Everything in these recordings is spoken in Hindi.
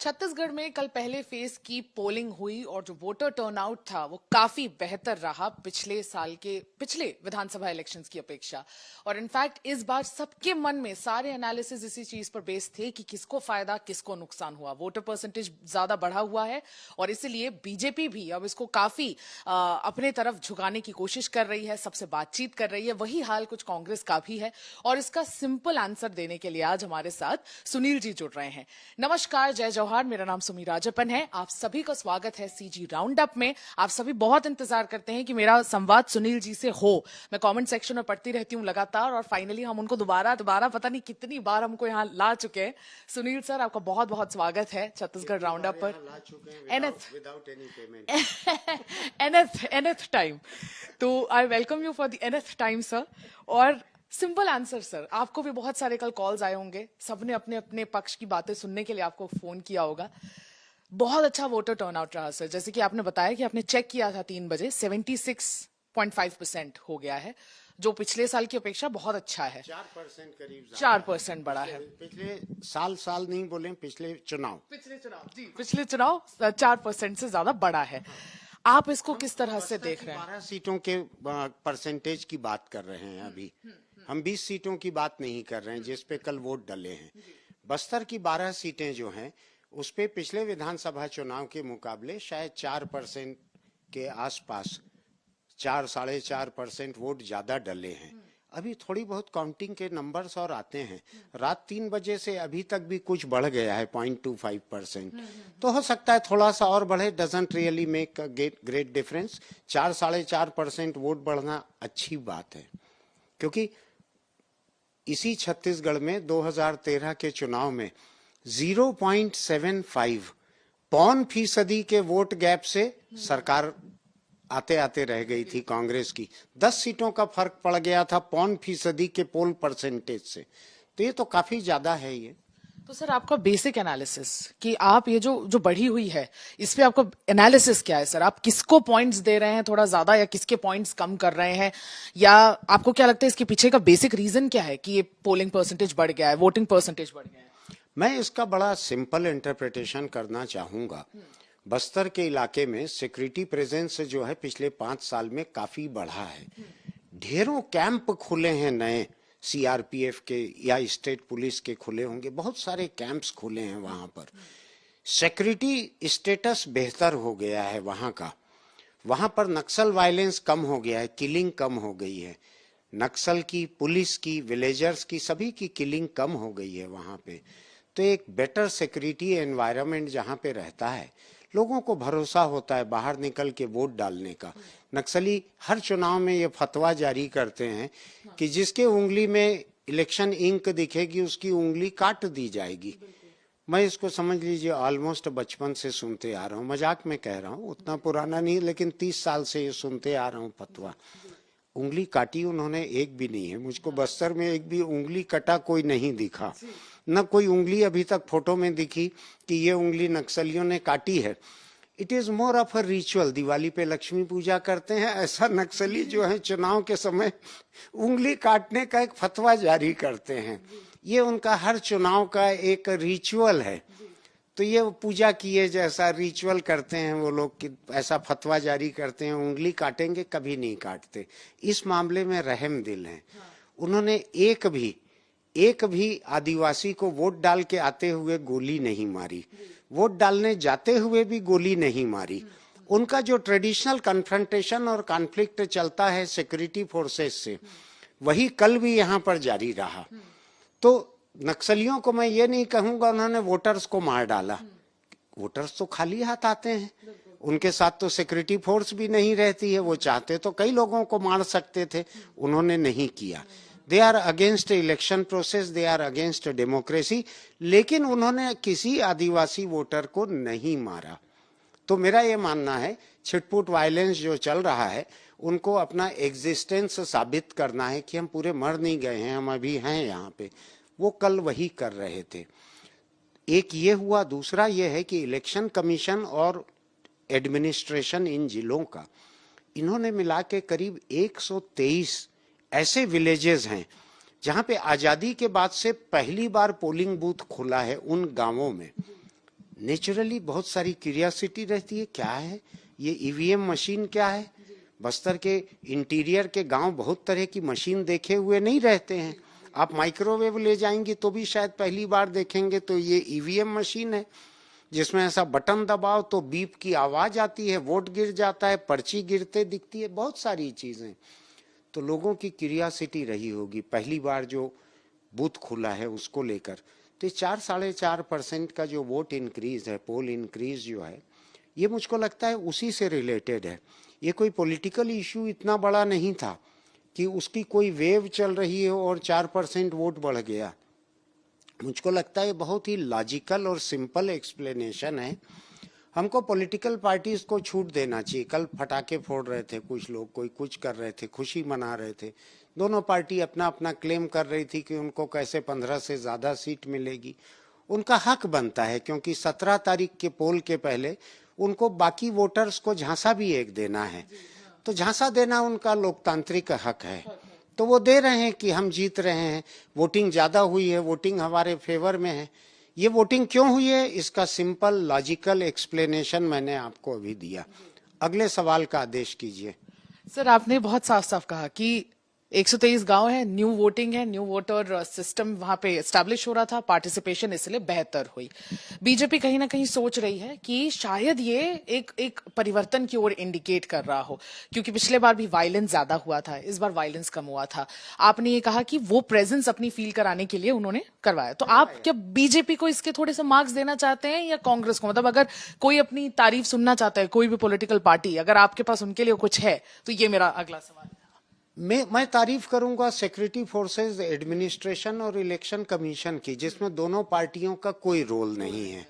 छत्तीसगढ़ में कल पहले फेज की पोलिंग हुई और जो वोटर टर्नआउट था वो काफी बेहतर रहा पिछले विधानसभा इलेक्शंस की अपेक्षा। और इनफैक्ट इस बार सबके मन में सारे एनालिसिस इसी चीज पर बेस्ड थे कि किसको फायदा किसको नुकसान हुआ। वोटर परसेंटेज ज्यादा बढ़ा हुआ है और इसीलिए बीजेपी भी अब इसको काफी अपने तरफ झुकाने की कोशिश कर रही है, सबसे बातचीत कर रही है। वही हाल कुछ कांग्रेस का भी है और इसका सिंपल आंसर देने के लिए आज हमारे साथ सुनील जी जुड़ रहे हैं। नमस्कार, जय जौहार। मेरा नाम सुमी राजप्पन है। आप सभी का स्वागत है सीजी राउंड अप में। आप सभी बहुत इंतजार करते हैं कि मेरा संवाद सुनील जी से हो। मैं कमेंट सेक्शन में पढ़ती रहती हूँ लगातार और फाइनली हम उनको दोबारा पता नहीं कितनी बार हमको यहाँ ला चुके हैं। सुनील सर, आपका बहुत बहुत स्वागत है छत्तीसगढ़ राउंड अप पर। एनएथ टाइम, तो I welcome you for the nth time sir. और सिंपल आंसर सर, आपको भी बहुत सारे कल कॉल्स आए होंगे, सबने अपने अपने पक्ष की बातें सुनने के लिए आपको फोन किया होगा। बहुत अच्छा वोटर टर्नआउट रहा सर। जैसे कि आपने बताया कि आपने चेक किया था 3 बजे, 76.5% हो गया है, जो पिछले साल की अपेक्षा बहुत अच्छा है। 4% करीब, 4% बढ़ा है। पिछले साल नहीं बोले, पिछले चुनाव जी, पिछले चुनाव 4% से ज्यादा बढ़ा है। आप इसको किस तरह से देख रहे हैं? 12 सीटों के परसेंटेज की बात कर रहे हैं अभी। हम 20 सीटों की बात नहीं कर रहे हैं जिस पे कल वोट डले हैं। बस्तर की 12 सीटें जो हैं उस पे पिछले विधानसभा चुनाव के मुकाबले शायद 4% के आसपास, 4-4.5% वोट ज्यादा डले हैं। अभी थोड़ी बहुत काउंटिंग के नंबर्स और आते हैं। रात 3 बजे से अभी तक भी कुछ बढ़ गया है 0.25%। तो हो सकता है थोड़ा सा और बढ़े। Doesn't really make a great difference. 4-4.5% vote बढ़ना अच्छी बात है, क्योंकि इसी छत्तीसगढ़ में 2013 के चुनाव में 0.75 % के वोट गैप से सरकार आते आते रह गई थी कांग्रेस की। 10 सीटों का फर्क पड़ गया था 0.5% के पोल परसेंटेज से। तो ये तो काफी ज्यादा है ये। तो सर, आपका बेसिक एनालिसिस कि आप ये जो बढ़ी हुई है इस पे आपका एनालिसिस क्या है सर? आप किसको पॉइंट्स दे रहे हैं थोड़ा ज्यादा या किसके पॉइंट्स कम कर रहे हैं, या आपको क्या लगता है इसके पीछे का बेसिक रीजन क्या है कि ये पोलिंग परसेंटेज बढ़ गया है, वोटिंग परसेंटेज बढ़ गया है? मैं इसका बड़ा सिंपल इंटरप्रिटेशन करना चाहूंगा। बस्तर के इलाके में सिक्योरिटी प्रेजेंस जो है पिछले 5 साल में काफी बढ़ा है। ढेरों कैंप खुले हैं नए, सीआरपीएफ के या स्टेट पुलिस के खुले होंगे, बहुत सारे कैंप्स खुले हैं वहां पर। सिक्योरिटी स्टेटस बेहतर हो गया है वहां का। वहां पर नक्सल वायलेंस कम हो गया है, किलिंग कम हो गई है। नक्सल की, पुलिस की, विलेजर्स की, सभी की किलिंग कम हो गई है वहां पे। तो एक बेटर सिक्योरिटी एनवायरनमेंट जहां पे रहता है, लोगों को भरोसा होता है बाहर निकल के वोट डालने का। नक्सली हर चुनाव में ये फतवा जारी करते हैं कि जिसके उंगली में इलेक्शन इंक दिखेगी उसकी उंगली काट दी जाएगी। मैं इसको समझ लीजिए ऑलमोस्ट बचपन से सुनते आ रहा हूँ, मजाक में कह रहा हूँ, उतना पुराना नहीं, लेकिन 30 साल से ये सुनते आ रहा हूँ फतवा। उंगली काटी उन्होंने एक भी नहीं है। मुझको बस्तर में एक भी उंगली कटा कोई नहीं दिखा, न कोई उंगली अभी तक फोटो में दिखी कि ये उंगली नक्सलियों ने काटी है। It is more of a ritual. Diwali पे लक्ष्मी पूजा करते हैं, ऐसा नक्सली जो है चुनाव के समय उंगली काटने का एक फतवा जारी करते हैं। ये उनका हर चुनाव का एक रिचुअल है। तो ये पूजा किए जैसा रिचुअल करते हैं वो लोग कि ऐसा फतवा जारी करते हैं, उंगली काटेंगे, कभी नहीं काटते। इस मामले में रहम दिल हैं। उन्होंने एक भी आदिवासी को वोट डाल के आते हुए गोली नहीं मारी, वोट डालने जाते हुए भी गोली नहीं मारी। उनका जो ट्रेडिशनल कन्फ्रंटेशन और कॉन्फ्लिक्ट चलता है सिक्योरिटी फोर्सेस से, वही कल भी यहाँ पर जारी रहा। तो नक्सलियों को मैं ये नहीं कहूंगा उन्होंने वोटर्स को मार डाला। वोटर्स तो खाली हाथ आते हैं, उनके साथ तो सिक्योरिटी फोर्स भी नहीं रहती है। वो चाहते तो कई लोगों को मार सकते थे, उन्होंने नहीं किया। They are against election process, they are against democracy, लेकिन उन्होंने किसी आदिवासी वोटर को नहीं मारा। तो मेरा ये मानना है छिटपुट वायलेंस जो चल रहा है उनको अपना एग्जिस्टेंस साबित करना है कि हम पूरे मर नहीं गए हैं, हम अभी हैं यहाँ पे। वो कल वही कर रहे थे। एक ये हुआ। दूसरा ये है कि इलेक्शन कमीशन और एडमिनिस्ट्रेशन इन जिलों का, इन्होंने मिला के करीब 123 ऐसे विलेजेस हैं जहां पे आजादी के बाद से पहली बार पोलिंग बूथ खुला है उन गांवों में। नेचुरली बहुत सारी क्यूरियोसिटी रहती है, क्या है ये ईवीएम मशीन, क्या है। बस्तर के इंटीरियर के गांव बहुत तरह की मशीन देखे हुए नहीं रहते हैं। आप माइक्रोवेव ले जाएंगे तो भी शायद पहली बार देखेंगे, तो ये ईवीएम मशीन है जिसमें ऐसा बटन दबाओ तो बीप की आवाज आती है, वोट गिर जाता है, पर्ची गिरते दिखती है, बहुत सारी चीजें। तो लोगों की क्यूरियोसिटी रही होगी पहली बार जो बूथ खुला है उसको लेकर। तो 4-4.5% का जो वोट इंक्रीज है, पोल इंक्रीज जो है, ये मुझको लगता है उसी से रिलेटेड है। ये कोई पॉलिटिकल इश्यू इतना बड़ा नहीं था कि उसकी कोई वेव चल रही है और 4% वोट बढ़ गया। मुझको लगता है बहुत ही लॉजिकल और सिंपल एक्सप्लेनेशन है। हमको पॉलिटिकल पार्टीज को छूट देना चाहिए। कल फटाके फोड़ रहे थे कुछ लोग, कोई कुछ कर रहे थे, खुशी मना रहे थे। दोनों पार्टी अपना अपना क्लेम कर रही थी कि उनको कैसे 15 से ज्यादा सीट मिलेगी। उनका हक बनता है, क्योंकि 17 तारीख के पोल के पहले उनको बाकी वोटर्स को झांसा भी एक देना है। तो झांसा देना उनका लोकतांत्रिक हक है, तो वो दे रहे हैं कि हम जीत रहे हैं, वोटिंग ज्यादा हुई है, वोटिंग हमारे फेवर में है। ये वोटिंग क्यों हुई है, इसका सिंपल लॉजिकल एक्सप्लेनेशन मैंने आपको अभी दिया। अगले सवाल का आदेश कीजिए। सर, आपने बहुत साफ साफ कहा कि 123 गांव है, न्यू वोटिंग है, न्यू वोटर सिस्टम वहां पे एस्टैब्लिश हो रहा था, पार्टिसिपेशन इसलिए बेहतर हुई। बीजेपी कहीं ना कहीं सोच रही है कि शायद ये एक परिवर्तन की ओर इंडिकेट कर रहा हो, क्योंकि पिछले बार भी वायलेंस ज्यादा हुआ था, इस बार वायलेंस कम हुआ था। आपने ये कहा कि वो प्रेजेंस अपनी फील कराने के लिए उन्होंने करवाया। तो आप क्या बीजेपी को इसके थोड़े से मार्क्स देना चाहते हैं या कांग्रेस को? मतलब अगर कोई अपनी तारीफ सुनना चाहता है, कोई भी पॉलिटिकल पार्टी, अगर आपके पास उनके लिए कुछ है, तो ये मेरा अगला सवाल है। मैं तारीफ करूंगा सिक्योरिटी फोर्सेस एडमिनिस्ट्रेशन और इलेक्शन कमीशन की, जिसमें दोनों पार्टियों का कोई रोल नहीं है,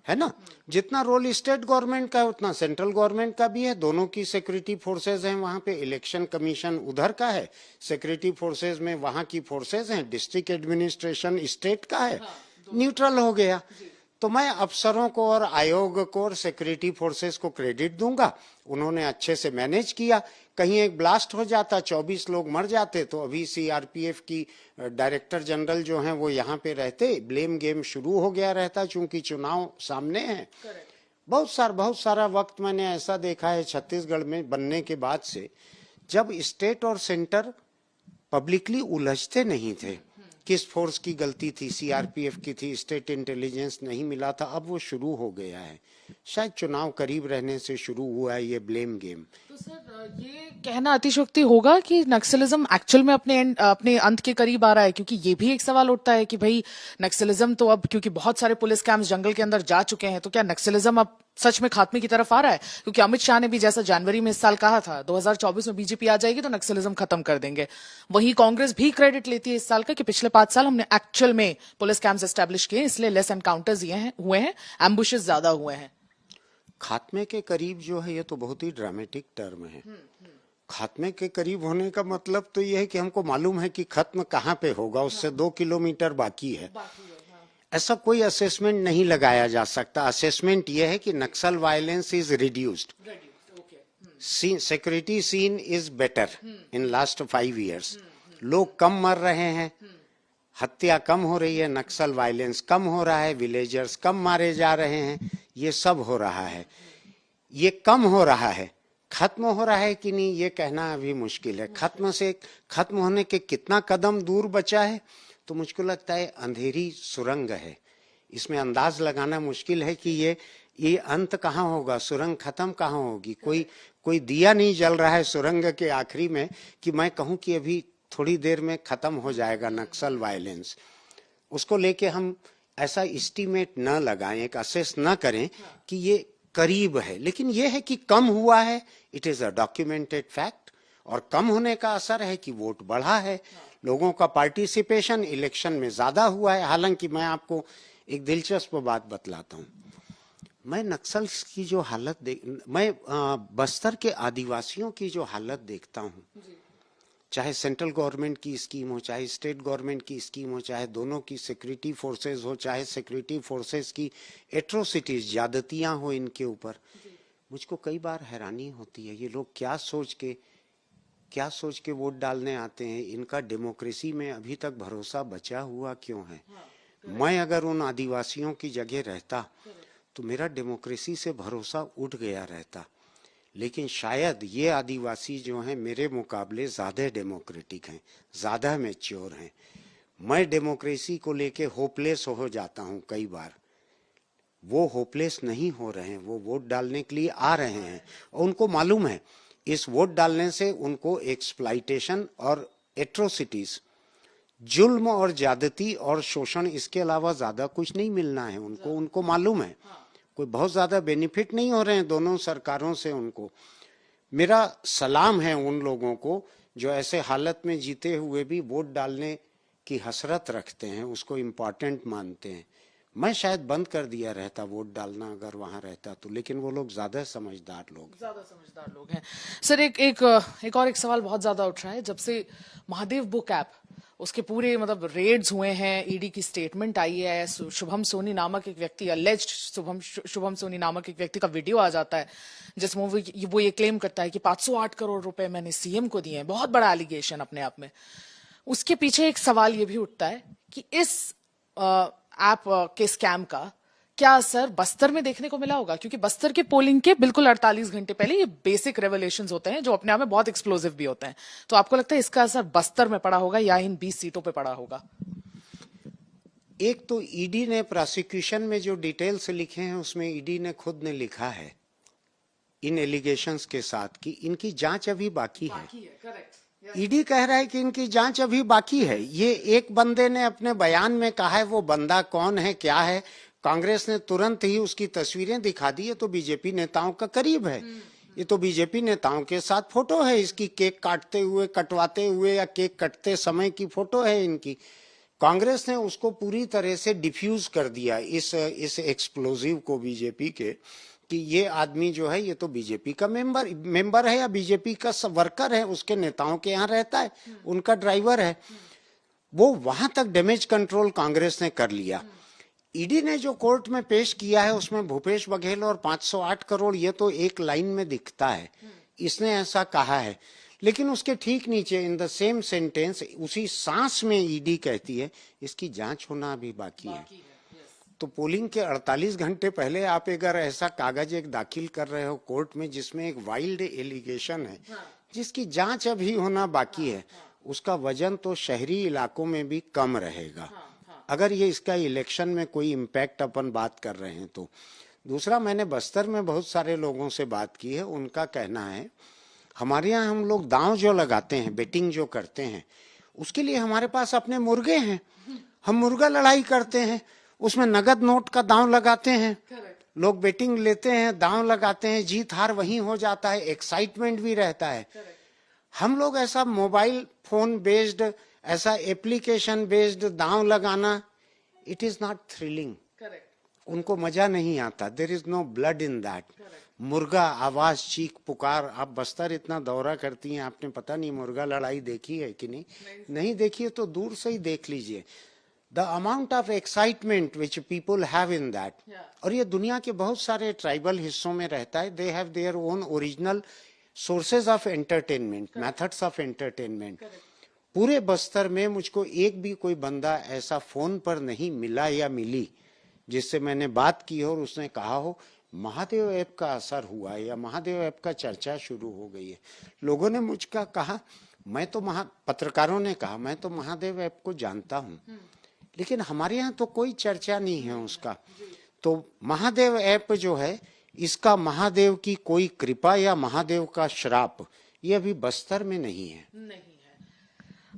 है ना। जितना रोल स्टेट गवर्नमेंट का है उतना सेंट्रल गवर्नमेंट का भी है। दोनों की सिक्योरिटी फोर्सेस हैं वहां पे। इलेक्शन कमीशन उधर का है, सिक्योरिटी फोर्सेस में वहां की फोर्सेस हैं। डिस्ट्रिक्ट एडमिनिस्ट्रेशन स्टेट का है, न्यूट्रल हो गया। तो मैं अफसरों को और आयोग को और सिक्योरिटी फोर्सेस को क्रेडिट दूंगा, उन्होंने अच्छे से मैनेज किया। कहीं एक ब्लास्ट हो जाता, 24 लोग मर जाते, तो अभी सीआरपीएफ की डायरेक्टर जनरल जो हैं वो यहाँ पे रहते, ब्लेम गेम शुरू हो गया रहता, चूंकि चुनाव सामने है। बहुत सारा वक्त मैंने ऐसा देखा है छत्तीसगढ़ में बनने के बाद से, जब स्टेट और सेंटर पब्लिकली उलझते नहीं थे। किस फोर्स की गलती थी, सीआरपीएफ की थी, स्टेट इंटेलिजेंस नहीं मिला था, अब वो शुरू हो गया है। शायद चुनाव करीब रहने से शुरू हुआ है ये ब्लेम गेम। तो सर, ये कहना अतिशयोक्ति होगा कि नक्सलिज्म एक्चुअल में अपने अंत के करीब आ रहा है? क्योंकि ये भी एक सवाल उठता है कि भाई नक्सलिज्म तो अब, क्योंकि बहुत सारे पुलिस कैंप्स जंगल के अंदर जा चुके हैं, तो क्या नक्सलिज्म अब सच में खात्मे की तरफ आ रहा है? क्योंकि अमित शाह ने भी जैसा जनवरी में इस साल कहा था 2024 में बीजेपी आ जाएगी तो नक्सलिज्म खत्म कर देंगे, वहीं कांग्रेस भी क्रेडिट लेती है इस साल का कि पिछले 5 साल हमने एक्चुअल में पुलिस कैंप्स एस्टैब्लिश किए, इसलिए लेस एनकाउंटर्स हुए हैं, एम्बुशेस ज्यादा हुए हैं। खात्मे के करीब जो है, ये तो बहुत ही ड्रामेटिक टर्म है। खात्मे के करीब होने का मतलब तो ये है कि हमको मालूम है कि खत्म कहाँ पे होगा, उससे 2 किलोमीटर बाकी है। ऐसा कोई असेसमेंट नहीं लगाया जा सकता। असेसमेंट यह है कि Naxal violence is reduced, security scene is better in last 5 years, लोग कम मर रहे हैं, हत्या कम हो रही है, नक्सल वायलेंस कम हो रहा है, विलेजर्स कम मारे जा रहे हैं, ये सब हो रहा है। ये कम हो रहा है, खत्म हो रहा है कि नहीं ये कहना अभी मुश्किल है। खत्म होने के कितना कदम दूर बचा है, तो मुझको लगता है अंधेरी सुरंग है। इसमें अंदाज लगाना मुश्किल है कि ये अंत कहाँ होगा, सुरंग खत्म कहाँ होगी। कोई दिया नहीं जल रहा है सुरंग के आखिरी में कि मैं कहूँ कि अभी थोड़ी देर में खत्म हो जाएगा नक्सल वायलेंस। उसको लेके हम ऐसा एस्टीमेट न लगाएं, एक असेस न करें कि ये करीब है। लेकिन ये है कि कम हुआ है, it is a documented fact. और कम होने का असर है कि वोट बढ़ा है, लोगों का पार्टिसिपेशन इलेक्शन में ज्यादा हुआ है। हालांकि मैं आपको एक दिलचस्प बात बतलाता हूँ। मैं नक्सल की जो हालत मैं बस्तर के आदिवासियों की जो हालत देखता हूँ, चाहे सेंट्रल गवर्नमेंट की स्कीम हो, चाहे स्टेट गवर्नमेंट की स्कीम हो, चाहे दोनों की सिक्योरिटी फोर्सेस हो, चाहे सिक्योरिटी फोर्सेस की एट्रोसिटीज, ज्यादतियां हो इनके ऊपर, मुझको कई बार हैरानी होती है। ये लोग क्या सोच के वोट डालने आते हैं? इनका डेमोक्रेसी में अभी तक भरोसा बचा हुआ क्यों है? मैं अगर उन आदिवासियों की जगह रहता तो मेरा डेमोक्रेसी से भरोसा उठ गया रहता। लेकिन शायद ये आदिवासी जो हैं मेरे मुकाबले ज़्यादा डेमोक्रेटिक हैं, ज़्यादा मैच्योर हैं। मैं डेमोक्रेसी को लेके होपलेस हो जाता हूँ कई बार। वो होपलेस नहीं हो रहे हैं, वो वोट डालने के लिए आ रहे हैं और उनको मालूम है इस वोट डालने से उनको एक्सप्लॉइटेशन और एट्रोसिटीज, जुल्म और ज्यादती और शोषण, इसके अलावा ज्यादा कुछ नहीं मिलना है उनको। उनको मालूम है कोई बहुत ज्यादा बेनिफिट नहीं हो रहे हैं दोनों सरकारों से उनको। मेरा सलाम है उन लोगों को जो ऐसे हालत में जीते हुए भी वोट डालने की हसरत रखते हैं, उसको इम्पोर्टेंट मानते हैं। मैं शायद बंद कर दिया रहता वोट डालना अगर वहां रहता तो, लेकिन वो लोग ज्यादा समझदार लोग हैं। सर एक और एक सवाल बहुत ज्यादा उठ रहा है जब से महादेव बुक ऐप उसके पूरे मतलब रेड्स हुए हैं, ईडी की स्टेटमेंट आई है, शुभम सोनी नामक एक व्यक्ति, अलेज्ड शुभम सोनी नामक एक व्यक्ति का वीडियो आ जाता है जिसमें वो ये क्लेम करता है कि 508 करोड़ रुपए मैंने सीएम को दिए हैं। बहुत बड़ा एलिगेशन अपने आप में। उसके पीछे एक सवाल ये भी उठता है कि इस ऐप के स्कैम का क्या असर बस्तर में देखने को मिला होगा, क्योंकि बस्तर के पोलिंग के बिल्कुल 48 घंटे पहले ये बेसिक रेवलेशंस होते हैं जो अपने आप में बहुत एक्सप्लोसिव भी होते हैं। तो आपको लगता है इसका असर बस्तर में पड़ा होगा या इन 20 सीटों पे पड़ा होगा? एक तो ईडी ने प्रोसिक्यूशन में जो डिटेल्स लिखे हैं उसमें ईडी ने खुद ने लिखा है इन एलिगेशंस के साथ कि इनकी जांच अभी बाकी है। ईडी कह रहा है कि इनकी जांच अभी बाकी है। ये एक बंदे ने अपने बयान में कहा है, वो बंदा कौन है क्या है, कांग्रेस ने तुरंत ही उसकी तस्वीरें दिखा दी। है तो बीजेपी नेताओं का करीब है, ये तो बीजेपी नेताओं के साथ फोटो है इसकी, केक काटते हुए, कटवाते हुए या केक कटते समय की फोटो है इनकी। कांग्रेस ने उसको पूरी तरह से डिफ्यूज कर दिया इस एक्सप्लोजिव को बीजेपी के, कि ये आदमी जो है ये तो बीजेपी का मेंबर है या बीजेपी का वर्कर है, उसके नेताओं के यहाँ रहता है, उनका ड्राइवर है। वो वहां तक डैमेज कंट्रोल कांग्रेस ने कर लिया। ईडी ने जो कोर्ट में पेश किया है उसमें भूपेश बघेल और 508 करोड़ ये तो एक लाइन में दिखता है, इसने ऐसा कहा है। लेकिन उसके ठीक नीचे इन द सेम सेंटेंस, उसी सांस में ईडी कहती है इसकी जांच होना अभी बाकी है। तो पोलिंग के 48 घंटे पहले आप अगर ऐसा कागज एक दाखिल कर रहे हो कोर्ट में जिसमें एक वाइल्ड एलिगेशन है जिसकी जांच अभी होना बाकी है, उसका वजन तो शहरी इलाकों में भी कम रहेगा अगर ये इसका इलेक्शन में कोई इम्पैक्ट अपन बात कर रहे हैं तो। दूसरा, मैंने बस्तर में बहुत सारे लोगों से बात की है, उनका कहना है हमारे यहाँ हम लोग दांव जो लगाते हैं, बेटिंग जो करते हैं, उसके लिए हमारे पास अपने मुर्गे हैं, हम मुर्गा लड़ाई करते हैं, उसमें नगद नोट का दांव लगाते हैं, लोग बेटिंग लेते हैं, दांव लगाते हैं, जीत हार वहीं हो जाता है, एक्साइटमेंट भी रहता है। हम लोग ऐसा मोबाइल फोन बेस्ड, ऐसा एप्लीकेशन बेस्ड दांव लगाना, इट इज नॉट थ्रिलिंग, उनको मजा नहीं आता। There is no blood in that. मुर्गा आवाज, चीख पुकार, आप बस्तर इतना दौरा करती हैं, आपने पता नहीं मुर्गा लड़ाई देखी है कि नहीं देखी है तो दूर से ही देख लीजिए। The amount of excitement which people have in that, और ये दुनिया के बहुत सारे ट्राइबल हिस्सों में रहता है। They have their own original sources of entertainment, methods of entertainment. पूरे बस्तर में मुझको एक भी कोई बंदा ऐसा फोन पर नहीं मिला या मिली जिससे मैंने बात की हो और उसने कहा हो महादेव ऐप का असर हुआ है या महादेव ऐप का चर्चा शुरू हो गई है। लोगों ने मुझका कहा, मैं तो पत्रकारों ने कहा मैं तो महादेव ऐप को जानता हूँ, लेकिन हमारे यहाँ तो कोई चर्चा नहीं है उसका। तो महादेव ऐप जो है, इसका महादेव की कोई कृपा या महादेव का श्राप ये अभी बस्तर में नहीं है।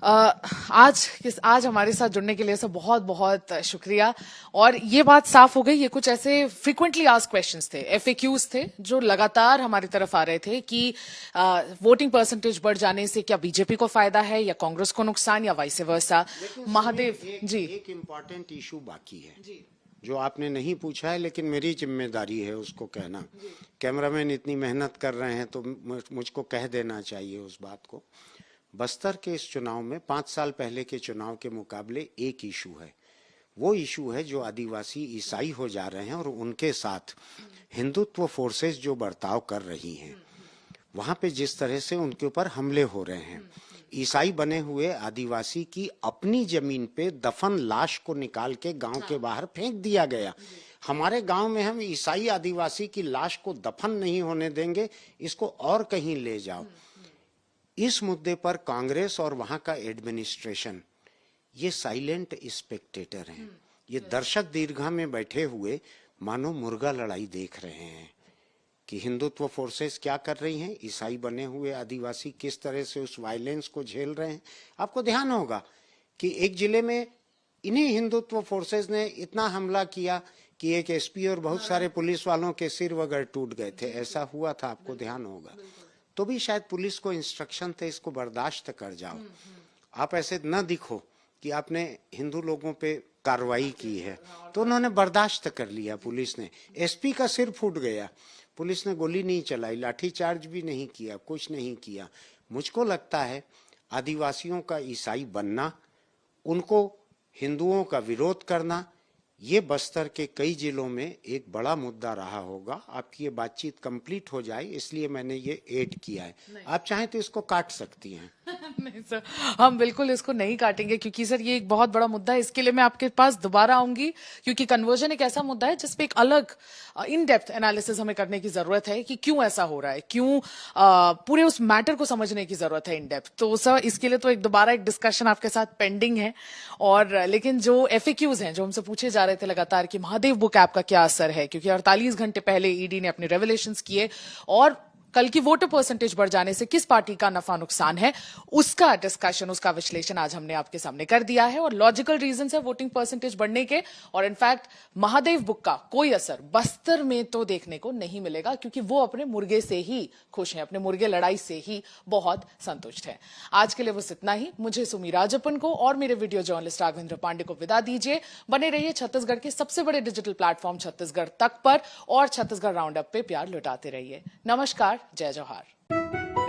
आज हमारे साथ जुड़ने के लिए सब बहुत बहुत शुक्रिया। और ये बात साफ हो गई, ये कुछ ऐसे फ्रीक्वेंटली आस्क्ड क्वेश्चंस थे, एफएक्यूज थे जो लगातार हमारी तरफ आ रहे थे कि वोटिंग परसेंटेज बढ़ जाने से क्या बीजेपी को फायदा है या कांग्रेस को नुकसान या वाइस वर्सा। महादेव जी, एक इम्पोर्टेंट इशू बाकी है जी, जो आपने नहीं पूछा है लेकिन मेरी जिम्मेदारी है उसको कहना। कैमरामैन इतनी मेहनत कर रहे हैं तो मुझको कह देना चाहिए उस बात को। बस्तर के इस चुनाव में 5 साल पहले के चुनाव के मुकाबले एक इशू है, वो इशू है जो आदिवासी ईसाई हो जा रहे हैं और उनके साथ हिंदुत्व फोर्सेस जो बर्ताव कर रही हैं, वहां पे जिस तरह से उनके ऊपर हमले हो रहे हैं। ईसाई बने हुए आदिवासी की अपनी जमीन पे दफन लाश को निकाल के गांव के बाहर फेंक दिया गया। हमारे गांव में हम ईसाई आदिवासी की लाश को दफन नहीं होने देंगे, इसको और कहीं ले जाओ। इस मुद्दे पर कांग्रेस और वहां का एडमिनिस्ट्रेशन ये साइलेंट स्पेक्टेटर हैं। ये दर्शक दीर्घा में बैठे हुए मानो मुर्गा लड़ाई देख रहे हैं कि हिंदुत्व फोर्सेस क्या कर रही हैं, ईसाई बने हुए आदिवासी किस तरह से उस वायलेंस को झेल रहे हैं। आपको ध्यान होगा कि एक जिले में इन्हीं हिंदुत्व फोर्सेस ने इतना हमला किया कि एक एसपी और बहुत सारे पुलिस वालों के सिर वगैरह टूट गए थे, ऐसा हुआ था, आपको ध्यान होगा। तो भी शायद पुलिस को इंस्ट्रक्शन थे इसको बर्दाश्त कर जाओ, आप ऐसे न दिखो कि आपने हिंदू लोगों पे कार्रवाई की है। तो उन्होंने बर्दाश्त कर लिया पुलिस ने। एसपी का सिर फूट गया, पुलिस ने गोली नहीं चलाई, लाठीचार्ज भी नहीं किया, कुछ नहीं किया। मुझको लगता है आदिवासियों का ईसाई बनना, उनको हिंदुओं का विरोध करना, ये बस्तर के कई जिलों में एक बड़ा मुद्दा रहा होगा। आपकी ये बातचीत कंप्लीट हो जाए इसलिए मैंने ये ऐड किया है। आप चाहें तो इसको काट सकती हैं। नहीं सर, हम बिल्कुल इसको नहीं काटेंगे क्योंकि सर ये एक बहुत बड़ा मुद्दा है। इसके लिए मैं आपके पास दोबारा आऊंगी क्योंकि कन्वर्जन एक ऐसा मुद्दा है जिसपे एक अलग इन डेप्थ एनालिसिस हमें करने की जरूरत है कि क्यों ऐसा हो रहा है, क्यों पूरे उस मैटर को समझने की जरूरत है इन डेप्थ। तो सर इसके लिए तो एक दोबारा एक डिस्कशन आपके साथ पेंडिंग है। और लेकिन जो एफएक्यूज हैं जो हमसे पूछे जा रहे थे लगातार कि महादेव बुक ऐप का क्या असर है, क्योंकि 48 घंटे पहले ईडी ने अपने रेवलेशंस किए और कल की वोटर परसेंटेज बढ़ जाने से किस पार्टी का नफा नुकसान है, उसका डिस्कशन, उसका विश्लेषण आज हमने आपके सामने कर दिया है। और लॉजिकल रीजन है वोटिंग परसेंटेज बढ़ने के, और इनफैक्ट महादेव बुक का कोई असर बस्तर में तो देखने को नहीं मिलेगा क्योंकि वो अपने मुर्गे से ही खुश हैं, अपने मुर्गे लड़ाई से ही बहुत संतुष्ट हैं। आज के लिए बस इतना ही। मुझे सुमी राजप्पन को और मेरे वीडियो जर्नलिस्ट राघवेंद्र पांडे को विदा दीजिए। बने रहिए छत्तीसगढ़ के सबसे बड़े डिजिटल प्लेटफॉर्म छत्तीसगढ़ तक पर और छत्तीसगढ़ राउंड अप पे प्यार लुटाते रहिए। नमस्कार, जय जौहार।